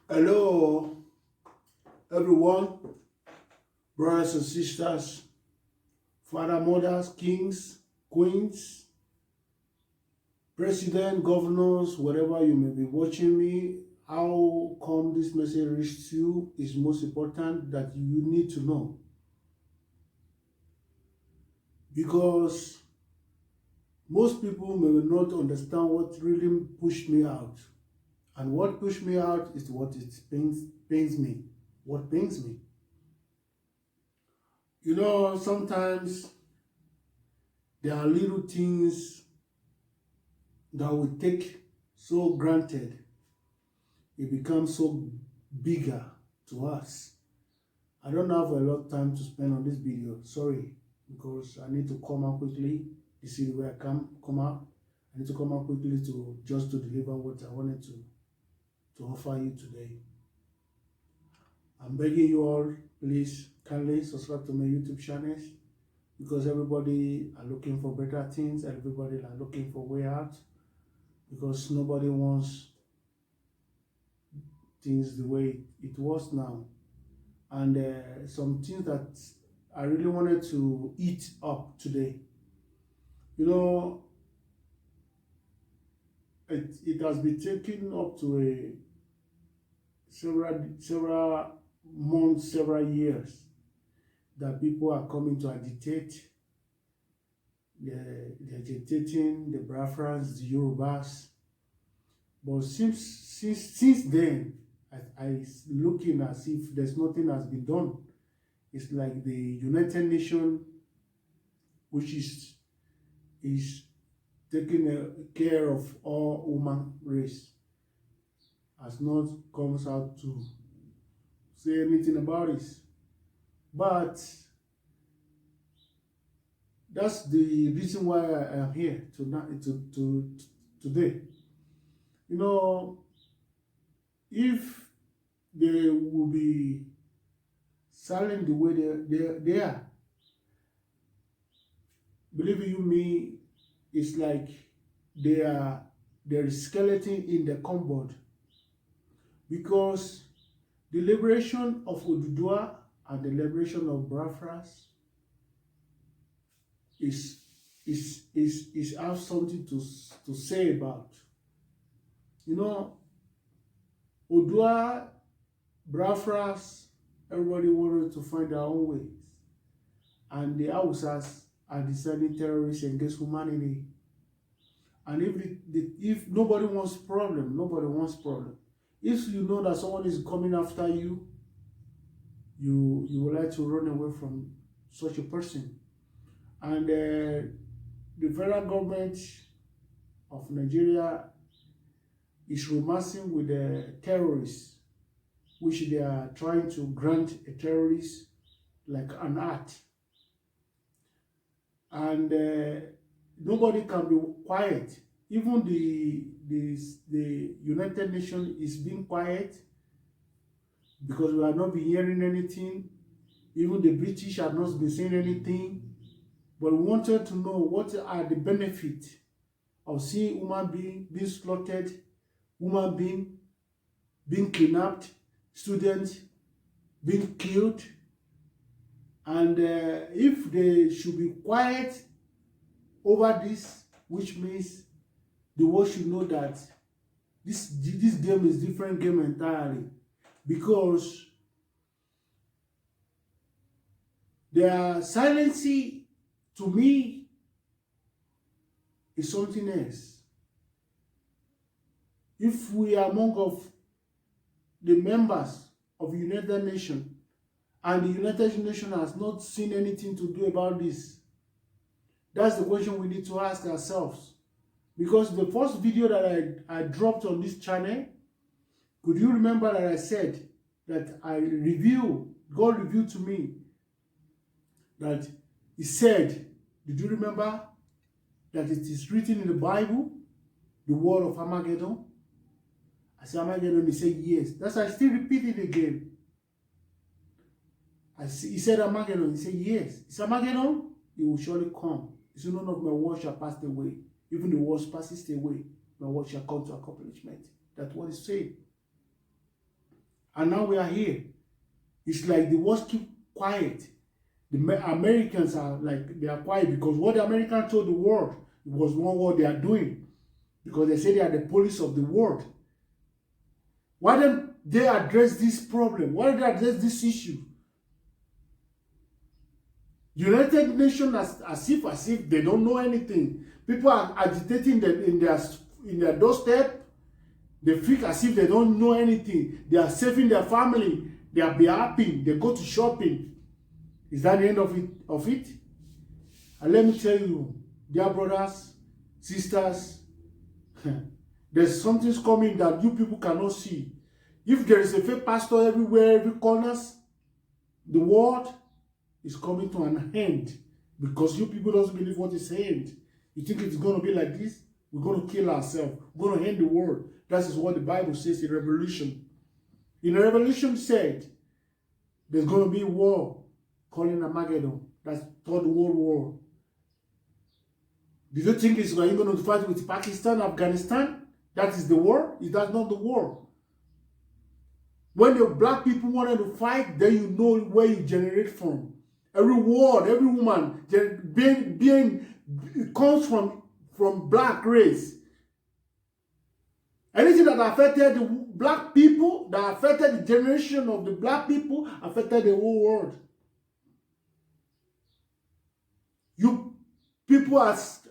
Hello, everyone, brothers and sisters, father, mothers, kings, queens, president, governors, wherever you may be watching me. How come this message reaches you is most important that you need to know, because most people may not understand what really pushed me out. And what pushed me out is what it pains me. What pains me. Sometimes there are little things that we take so granted. It becomes so bigger to us. I don't have a lot of time to spend on this video. Sorry, because I need to come out quickly. This is where I come out. I need to come out quickly to deliver what I wanted to offer you today. I'm begging you all, please kindly subscribe to my YouTube channels, because everybody are looking for better things and everybody are looking for way out, because nobody wants things the way it was now. And some things that I really wanted to eat up today. It has been taken up to several months, several years, that people are coming to agitate. They're agitating the Biafrans, the Yorubas. But since then, I looking as if there's nothing has been done. It's like the United Nations, which is taking care of all human race, has not comes out to say anything about it. But that's the reason why I am here today. If they will be silent the way they are, believe you me, it's like there is skeleton in the cupboard, because the liberation of Oduduwa and the liberation of Biafras is have something to say about. Oduduwa, Biafras, everybody wanted to find their own ways, and the Hausas are deciding terrorists against humanity. And if nobody wants problem, nobody wants problem. If you know that someone is coming after you, you would like to run away from such a person. And the federal government of Nigeria is romancing with the terrorists, which they are trying to grant a terrorist like an art. And nobody can be quiet. Even the United Nations is being quiet, because we have not been hearing anything. Even the British have not been saying anything. But we wanted to know what are the benefits of seeing human being being slaughtered, human being kidnapped, students being killed. And if they should be quiet over this, which means the world should know that this game is different game entirely, because their silence to me is something else. If we are among of the members of the United Nations, and the United Nations has not seen anything to do about this, that's the question we need to ask ourselves. Because the first video that I dropped on this channel, could you remember that I said that God revealed to me that he said, did you remember that it is written in the Bible, the word of Armageddon? I said Armageddon, he said yes. That's why I still repeat it again. He said Armageddon, he said yes. It's Armageddon, it will surely come. He said, none of my words shall pass away. Even the words passes away, my word shall come to accomplishment. That's what he's saying. And now we are here. It's like the world keep quiet. The Americans are like, they are quiet because what the Americans told the world, it was not what they are doing. Because they say they are the police of the world. Why don't they address this problem? Why don't they address this issue? United Nations as if they don't know anything. People are agitating them in their doorstep. They feel as if they don't know anything. They are saving their family. They are be happy. They go to shopping. Is that the end of it? And let me tell you, dear brothers, sisters, there's something coming that you people cannot see. If there is a fake pastor everywhere, every corners, the world is coming to an end because you people don't believe what is saying. You think it's going to be like this? We're going to kill ourselves. We're going to end the world. That is what the Bible says in Revelation. In Revelation said, there's going to be a war calling Armageddon. That's Third World War. Do you think it's going to fight with Pakistan, Afghanistan? That is the war? Is that not the war? When the black people wanted to fight, then you know where you generate from. Every word, every woman comes from black race. Anything that affected the black people, that affected the generation of the black people, affected the whole world. You people as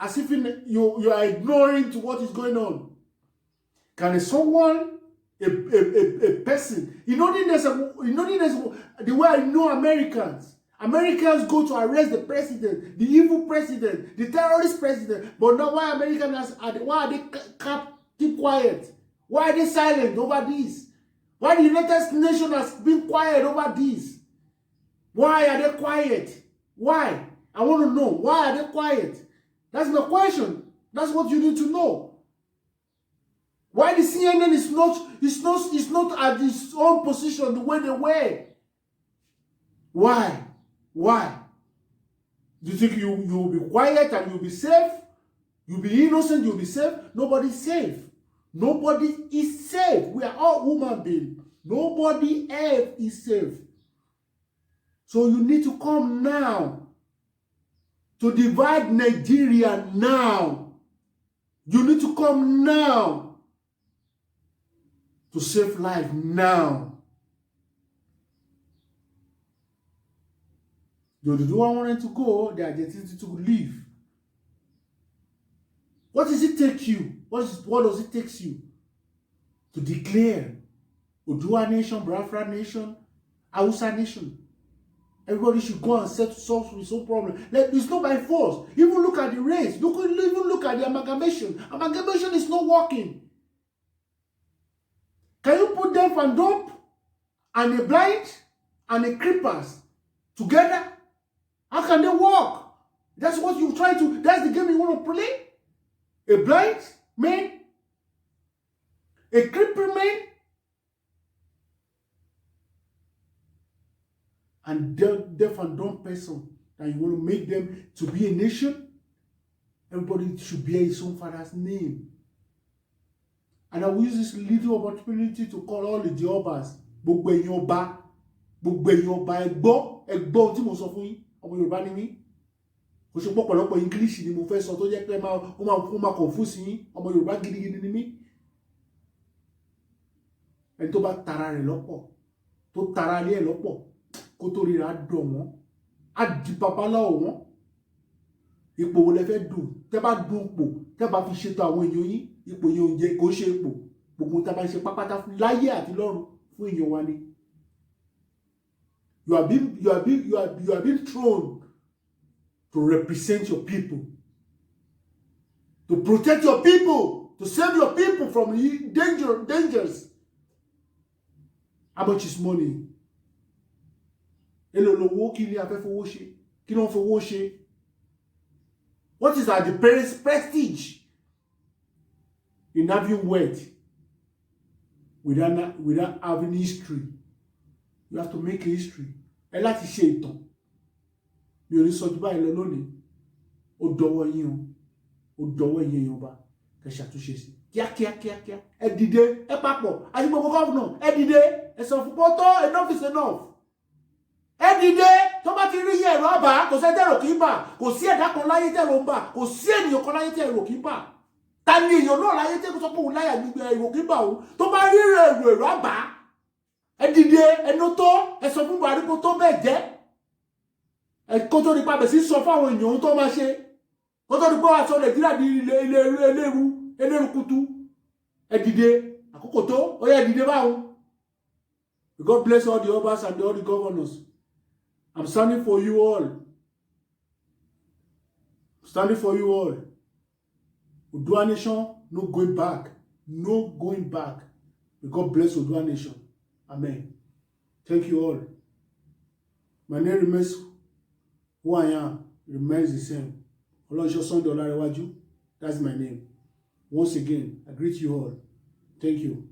if you are ignoring to what is going on. Can someone, a person, the way I know Americans go to arrest the president, the evil president, the terrorist president, but now why Americans why are they keep quiet? Why are they silent over this? Why the United Nations has been quiet over this? Why are they quiet? Why? I want to know. Why are they quiet? That's my question. That's what you need to know. Why the CNN is not at its own position the way they were? Why? Why? Do you think you will be quiet and you'll be safe? You'll be innocent, you'll be safe? Nobody's safe. Nobody is safe. We are all human beings. Nobody else is safe. So you need to come now to divide Nigeria now. You need to come now to save life now. The Oduduwa wanted to go, they are getting to leave. What does it take you? What does it take you to declare Oduduwa nation, Biafra nation, Hausa nation? Everybody should go and solve his own problem. It's not by force. Even look at the race. Even look at the amalgamation. Amalgamation is not working. Can you put deaf and dumb and a blind and a creepers together? How can they work? That's what you try to, that's the game you want to play? A blind man? A creeper man? And deaf and dumb person, that you want to make them to be a nation? Everybody should bear his own father's name. And I will use this little opportunity to call all the Jehovah's. Gbogbo ẹ̀yin ọba, ẹgbọ́ tí mo sọ fún yín, ọmọ Yorùbá ni mí. Kò ṣe pọ̀pọ̀lọpọ̀ English ni mo fẹ́ sọ tó jẹ́ pé ó máa confuse yín, ọmọ Yorùbá gidigidi ni mí. Ẹni tó bá tara rẹ̀ lọ́pọ̀, tó tara ilé ẹ̀ lọ́pọ̀, kó tó ríra dọ̀ wọ́n, á di babaláwo wọ́n. Ipò wo lẹ fẹ́ dùn? Tẹ́ bá dùn ipò, tẹ́ bá fi ṣètò àwọn èèyàn yín, ipò yẹn ò jẹ́ kó ṣe ipò. Gbogbo tá bá ṣe pápátá láyé àti lọ́run fún èèyàn wa ni. You are being thrown to represent your people, to protect your people, to save your people from dangers. How much is money? Èló lówó, kí ni a fẹ́ fowó ṣe? Kí ló ń fowó ṣe? What is the parents' prestige in having wealth without having history? You have to make a history. Ẹ láti ṣe ìtàn. Mi ò ní sọ jù báyìí lọ lónìí. Ó dọwọ́ yín o. Ó dọwọ́ yín èèyàn bá. Kẹ́ ṣàtúnṣe sí. kíákíá ẹ dìde ẹ papọ̀ àti gbogbo gómìnà ẹ dìde ẹ sọ fún pọ́tọ́ enough is enough ẹ dìde tó bá ti rí iye ẹ̀rọ àbá kò sẹ́ tẹ̀rọ kì í bà kò sí ẹ̀dá kan láyé tẹ̀rọ ń bà kò sí ènìyàn kan láyé tẹ̀rọ kì í bà ta ni èèyàn náà láyé tẹ̀rọ sọ pé òun láyà gbígbẹ èrò kì í bà òun tó bá rí èrò àbá ẹ dìde ẹnu tó ẹ sọ fún Buhari kó tó bẹ́ẹ̀ jẹ́ ẹ kó tó nípa bẹ̀ sí sọ fáwọn èèyàn tó máa ṣe kó tó nípa wàá sọ Nàìjíríà di eléru kutu ẹ dìde àkókò tó ó yẹ dìde báwo. God bless all the obas and all the governors. I'm standing for you all. I'm standing for you all. Odua Nation, no going back. No going back. May God bless Odua Nation. Amen. Thank you all. My name remains who I am. Remains the same. Olonso Sunday Olarewaju. That's my name. Once again, I greet you all. Thank you.